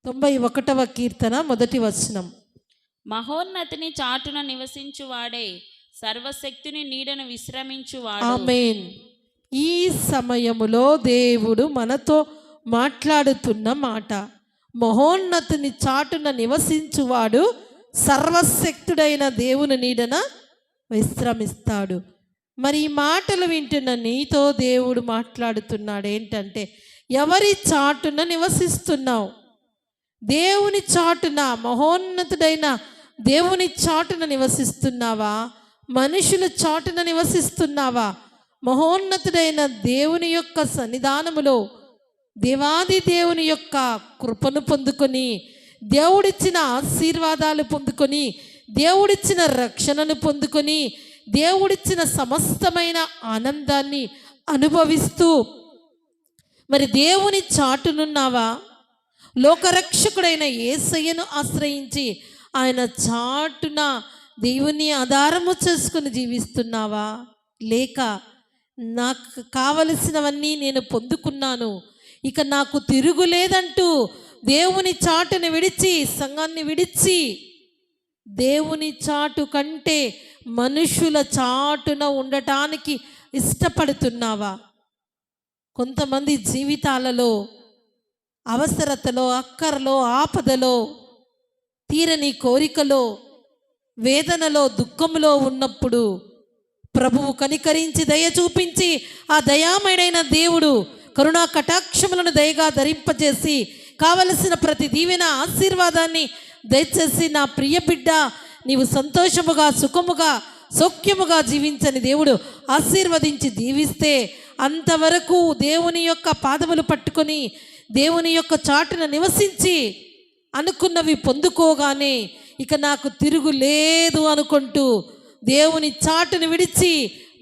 91వ కీర్తన మొదటి వచనం. మహోన్నతిని చాటున నివసించువాడే సర్వశక్తుని నీడను విశ్రమించువాడు. ఆమేన్. ఈ సమయములో దేవుడు మనతో మాట్లాడుతున్న మాట, మహోన్నతిని చాటున నివసించువాడు సర్వశక్తుడైన దేవుని నీడన విశ్రమిస్తాడు. మరి ఈ మాటలు వింటున్న నీతో దేవుడు మాట్లాడుతున్నాడు. ఏంటంటే, ఎవరి చాటున నివసిస్తున్నావు? దేవుని చాటున, మహోన్నతుడైన దేవుని చాటున నివసిస్తున్నావా? మనుషుల చాటున నివసిస్తున్నావా? మహోన్నతుడైన దేవుని యొక్క సన్నిధానములో దేవాది దేవుని యొక్క కృపను పొందుకొని, దేవుడిచ్చిన ఆశీర్వాదాలు పొందుకొని, దేవుడిచ్చిన రక్షణను పొందుకొని, దేవుడిచ్చిన సమస్తమైన ఆనందాన్ని అనుభవిస్తూ మరి దేవుని చాటునున్నావా? లోకరక్షకుడైన యేసయ్యను ఆశ్రయించి ఆయన చాటున దేవుని ఆధారము చేసుకుని జీవిస్తున్నావా? లేక నాకు కావలసినవన్నీ నేను పొందుకున్నాను, ఇక నాకు తిరుగులేదంటూ దేవుని చాటును విడిచి, సంఘాన్ని విడిచి, దేవుని చాటు కంటే మనుషుల చాటున ఉండటానికి ఇష్టపడుతున్నావా? కొంతమంది జీవితాలలో అవసరతలో, అక్కరలో, ఆపదలో, తీరని కోరికలో, వేదనలో, దుఃఖంలో ఉన్నప్పుడు ప్రభువు కనికరించి దయ చూపించి ఆ దయామయుడైన దేవుడు కరుణా కటాక్షములను దయగా ధరింపజేసి కావలసిన ప్రతి దీవెన ఆశీర్వాదాన్ని దయచేసి, నా ప్రియ బిడ్డ, నీవు సంతోషముగా, సుఖముగా, సౌఖ్యముగా జీవించని దేవుడు ఆశీర్వదించి దీవిస్తే, అంతవరకు దేవుని యొక్క పాదములు పట్టుకొని దేవుని యొక్క చాటున నివసించి అనుకున్నవి పొందుకోగానే ఇక నాకు తిరుగు లేదు అనుకుంటూ దేవుని చాటును విడిచి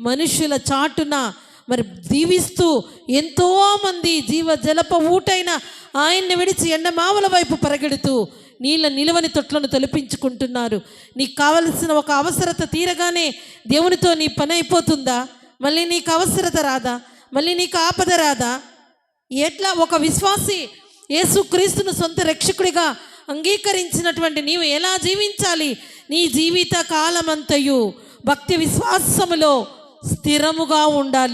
మనుషుల చాటున మరి దీవిస్తూ ఎంతోమంది జీవ జలప ఊటైన ఆయన్ని విడిచి ఎండమావుల వైపు పరిగెడుతూ నీళ్ళ నిలువని తొట్లను తొలిపించుకుంటున్నారు. నీకు కావలసిన ఒక అవసరత తీరగానే దేవునితో నీ పని అయిపోతుందా? మళ్ళీ నీకు అవసరత రాదా? మళ్ళీ నీకు ఆపద రాదా? ఎట్లా ఒక విశ్వాసి యేసుక్రీస్తును సొంత రక్షకుడిగా అంగీకరించినటువంటి నీవు ఎలా జీవించాలి? నీ జీవిత కాలమంతయు భక్తి విశ్వాసములో స్థిరముగా ఉండాలి.